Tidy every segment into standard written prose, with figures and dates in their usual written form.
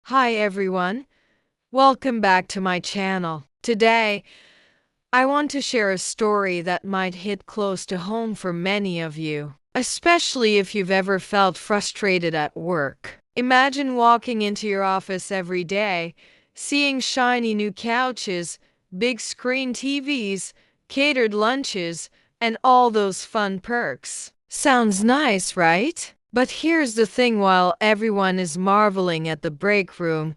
Hi everyone, welcome back to my channel. Today, I want to share a story that might hit close to home for many of you, especially if you've ever felt frustrated at work. Imagine walking into your office every day, seeing shiny new couches, big screen TVs, catered lunches, and all those fun perks. Sounds nice, right? But here's the thing: while everyone is marveling at the break room,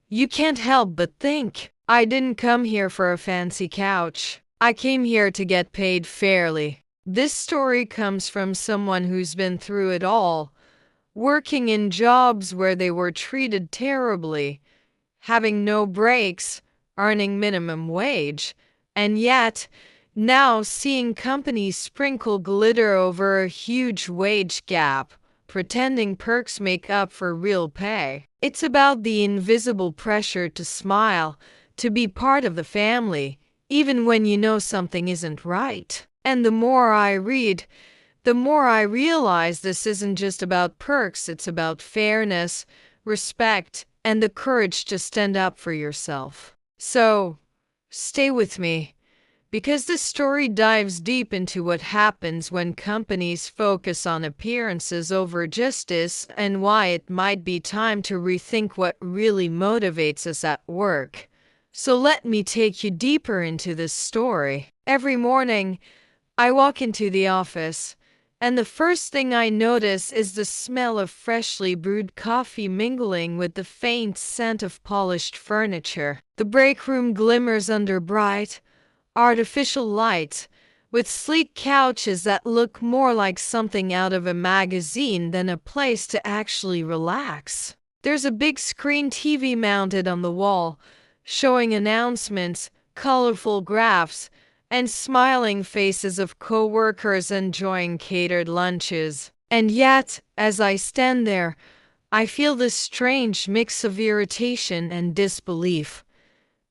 you can't help but think, I didn't come here for a fancy couch. I came here to get paid fairly. This story comes from someone who's been through it all, working in jobs where they were treated terribly, having no breaks, earning minimum wage, and yet now seeing companies sprinkle glitter over a huge wage gap, pretending perks make up for real pay. It's about the invisible pressure to smile, to be part of the family, even when you know something isn't right. And the more I read, the more I realize this isn't just about perks, it's about fairness, respect, and the courage to stand up for yourself. So, stay with me, because this story dives deep into what happens when companies focus on appearances over justice and why it might be time to rethink what really motivates us at work. So let me take you deeper into this story. Every morning, I walk into the office, and the first thing I notice is the smell of freshly brewed coffee mingling with the faint scent of polished furniture. The break room glimmers under bright, artificial light, with sleek couches that look more like something out of a magazine than a place to actually relax. There's a big screen TV mounted on the wall, showing announcements, colorful graphs, and smiling faces of co-workers enjoying catered lunches. And yet, as I stand there, I feel this strange mix of irritation and disbelief.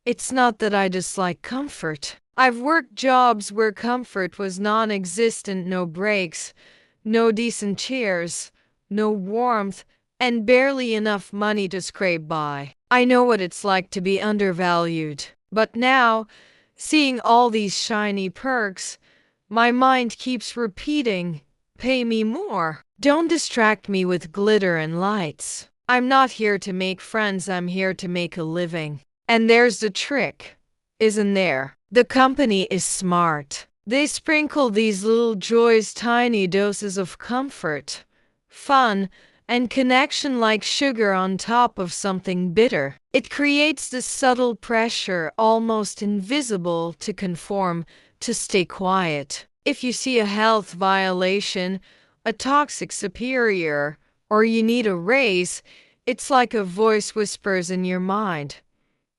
It's not that I dislike comfort. I've worked jobs where comfort was non-existent: no breaks, no decent chairs, no warmth, and barely enough money to scrape by. I know what it's like to be undervalued. But now, seeing all these shiny perks, my mind keeps repeating, pay me more. Don't distract me with glitter and lights. I'm not here to make friends, I'm here to make a living. And there's the trick, isn't there? The company is smart. They sprinkle these little joys, tiny doses of comfort, fun, and connection like sugar on top of something bitter. It creates this subtle pressure, almost invisible, to conform, to stay quiet. If you see a health violation, a toxic superior, or you need a raise, it's like a voice whispers in your mind,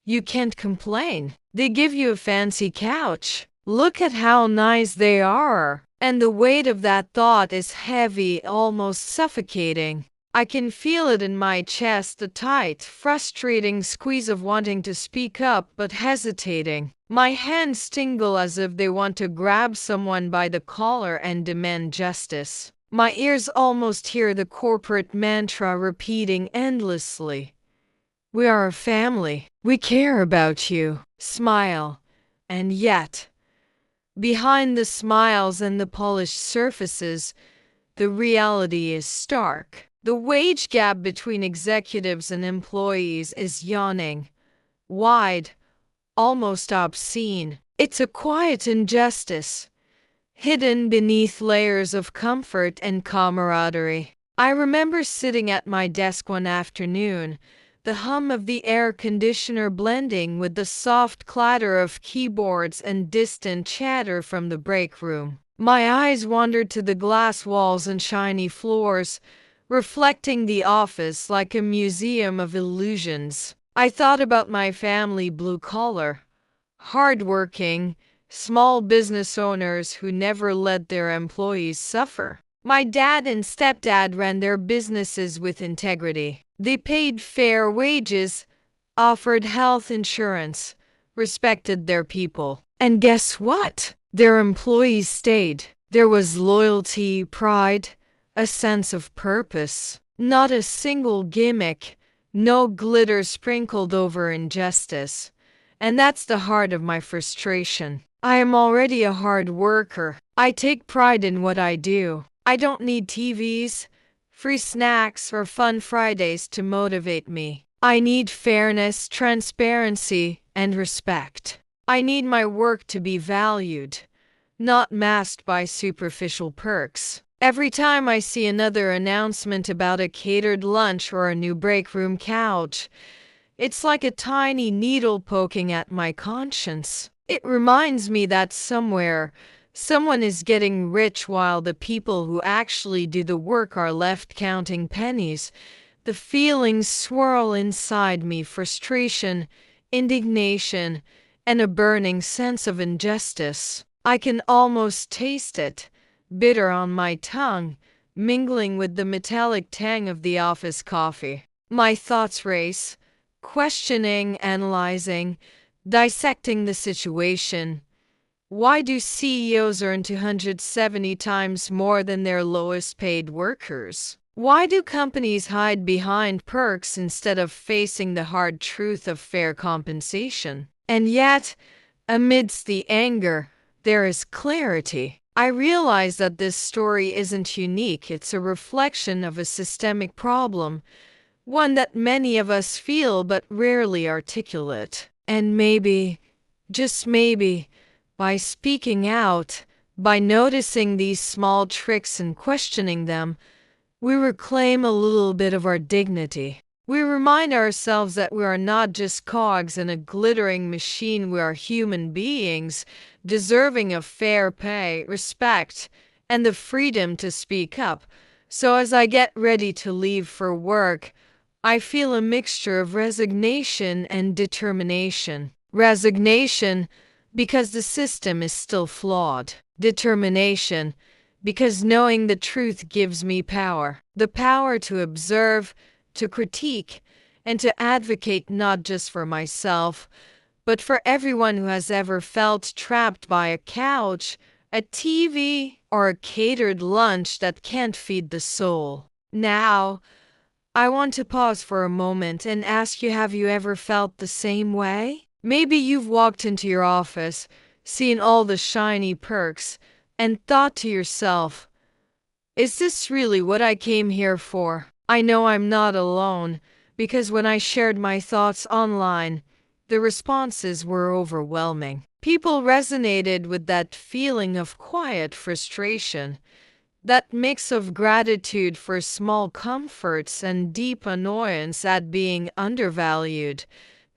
you can't complain. They give you a fancy couch. Look at how nice they are. And the weight of that thought is heavy, almost suffocating. I can feel it in my chest, the tight, frustrating squeeze of wanting to speak up but hesitating. My hands tingle as if they want to grab someone by the collar and demand justice. My ears almost hear the corporate mantra repeating endlessly, we are a family. We care about you. Smile. And yet, behind the smiles and the polished surfaces, the reality is stark. The wage gap between executives and employees is yawning, wide, almost obscene. It's a quiet injustice, hidden beneath layers of comfort and camaraderie. I remember sitting at my desk one afternoon, the hum of the air conditioner blending with the soft clatter of keyboards and distant chatter from the break room. My eyes wandered to the glass walls and shiny floors, reflecting the office like a museum of illusions. I thought about my family, blue-collar, hard-working, small business owners who never let their employees suffer. My dad and stepdad ran their businesses with integrity. They paid fair wages, offered health insurance, respected their people. And guess what? Their employees stayed. There was loyalty, pride, a sense of purpose. Not a single gimmick, no glitter sprinkled over injustice. And that's the heart of my frustration. I am already a hard worker. I take pride in what I do. I don't need TVs, free snacks, or fun Fridays to motivate me. I need fairness, transparency, and respect. I need my work to be valued, not masked by superficial perks. Every time I see another announcement about a catered lunch or a new break room couch, it's like a tiny needle poking at my conscience. It reminds me that somewhere, someone is getting rich while the people who actually do the work are left counting pennies. The feelings swirl inside me: frustration, indignation, and a burning sense of injustice. I can almost taste it, bitter on my tongue, mingling with the metallic tang of the office coffee. My thoughts race, questioning, analyzing, dissecting the situation. Why do CEOs earn 270 times more than their lowest paid workers? Why do companies hide behind perks instead of facing the hard truth of fair compensation? And yet, amidst the anger, there is clarity. I realize that this story isn't unique. It's a reflection of a systemic problem, one that many of us feel but rarely articulate. And maybe, just maybe, by speaking out, by noticing these small tricks and questioning them, we reclaim a little bit of our dignity. We remind ourselves that we are not just cogs in a glittering machine. We are human beings, deserving of fair pay, respect, and the freedom to speak up. So as I get ready to leave for work, I feel a mixture of resignation and determination. Resignation, because the system is still flawed. Determination, because knowing the truth gives me power. The power to observe, to critique, and to advocate not just for myself, but for everyone who has ever felt trapped by a couch, a TV, or a catered lunch that can't feed the soul. Now, I want to pause for a moment and ask you, have you ever felt the same way? Maybe you've walked into your office, seen all the shiny perks, and thought to yourself, is this really what I came here for? I know I'm not alone, because when I shared my thoughts online, the responses were overwhelming. People resonated with that feeling of quiet frustration, that mix of gratitude for small comforts and deep annoyance at being undervalued.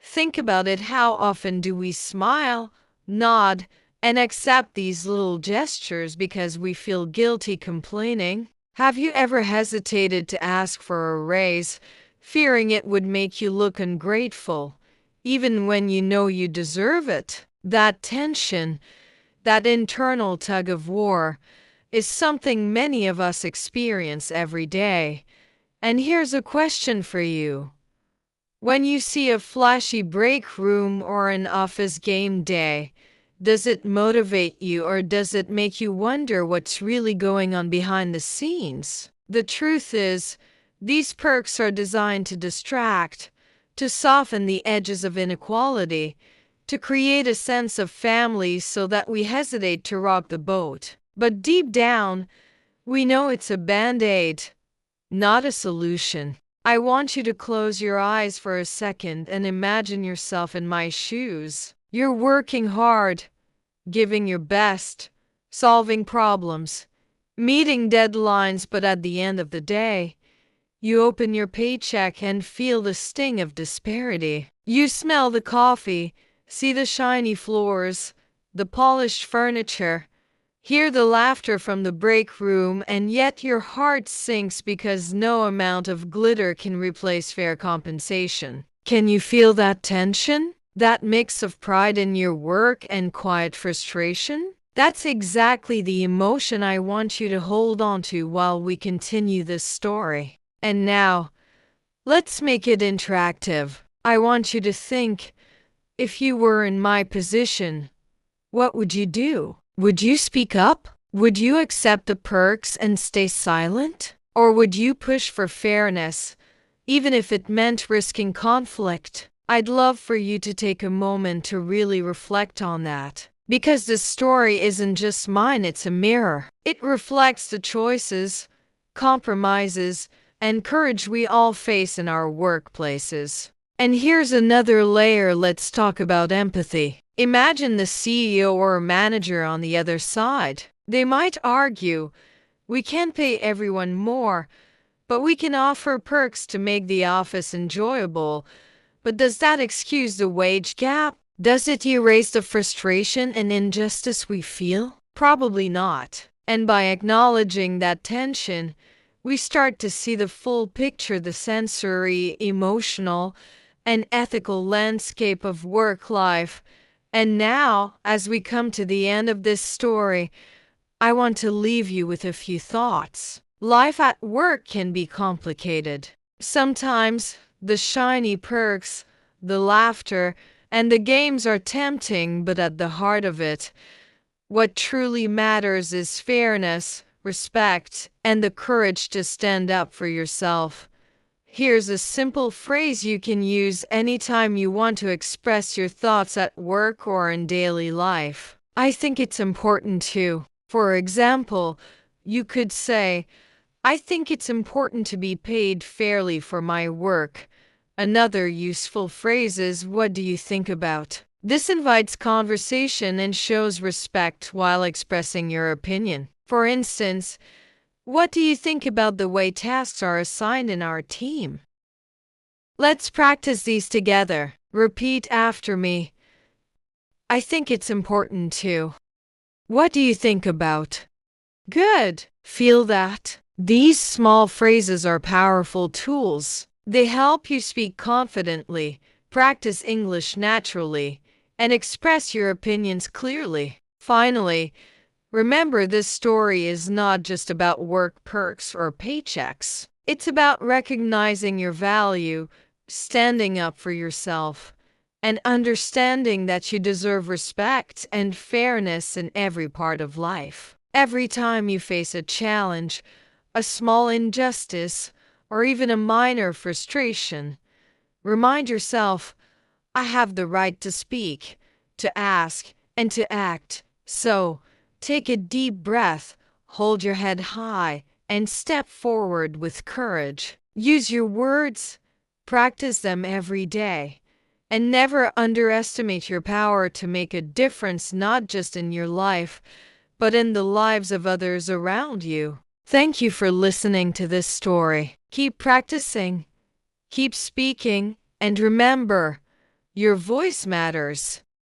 Think about it. How often do we smile, nod, and accept these little gestures because we feel guilty complaining? Have you ever hesitated to ask for a raise, fearing it would make you look ungrateful, even when you know you deserve it? That tension, that internal tug of war, is something many of us experience every day. And here's a question for you. When you see a flashy break room or an office game day, does it motivate you, or does it make you wonder what's really going on behind the scenes? The truth is, these perks are designed to distract, to soften the edges of inequality, to create a sense of family so that we hesitate to rock the boat. But deep down, we know it's a band-aid, not a solution. I want you to close your eyes for a second and imagine yourself in my shoes. You're working hard, giving your best, solving problems, meeting deadlines, but at the end of the day, you open your paycheck and feel the sting of disparity. You smell the coffee, see the shiny floors, the polished furniture, hear the laughter from the break room, and yet your heart sinks because no amount of glitter can replace fair compensation. Can you feel that tension? That mix of pride in your work and quiet frustration? That's exactly the emotion I want you to hold on to while we continue this story. And now, let's make it interactive. I want you to think, if you were in my position, what would you do? Would you speak up? Would you accept the perks and stay silent? Or would you push for fairness, even if it meant risking conflict. I'd love for you to take a moment to really reflect on that. Because this story isn't just mine, it's a mirror. It reflects the choices, compromises, and courage we all face in our workplaces. And here's another layer. Let's talk about empathy. Imagine the CEO or manager on the other side. They might argue, we can't pay everyone more, but we can offer perks to make the office enjoyable. But does that excuse the wage gap? Does it erase the frustration and injustice we feel? Probably not. And by acknowledging that tension, we start to see the full picture, the sensory, emotional, and ethical landscape of work life. And now, as we come to the end of this story, I want to leave you with a few thoughts. Life at work can be complicated. Sometimes the shiny perks, the laughter, and the games are tempting, but at the heart of it, what truly matters is fairness, respect, and the courage to stand up for yourself. Here's a simple phrase you can use anytime you want to express your thoughts at work or in daily life. I think it's important to. For example, you could say, I think it's important to be paid fairly for my work. Another useful phrase is, what do you think about? This invites conversation and shows respect while expressing your opinion. For instance, what do you think about the way tasks are assigned in our team? Let's practice these together. Repeat after me. I think it's important too. What do you think about? Good. Feel that? These small phrases are powerful tools. They help you speak confidently, practice English naturally, and express your opinions clearly. Finally, remember, this story is not just about work perks or paychecks. It's about recognizing your value, standing up for yourself, and understanding that you deserve respect and fairness in every part of life. Every time you face a challenge, a small injustice, or even a minor frustration, remind yourself, I have the right to speak, to ask, and to act. So, take a deep breath, hold your head high, and step forward with courage. Use your words, practice them every day, and never underestimate your power to make a difference, not just in your life, but in the lives of others around you. Thank you for listening to this story. Keep practicing, keep speaking, and remember, your voice matters.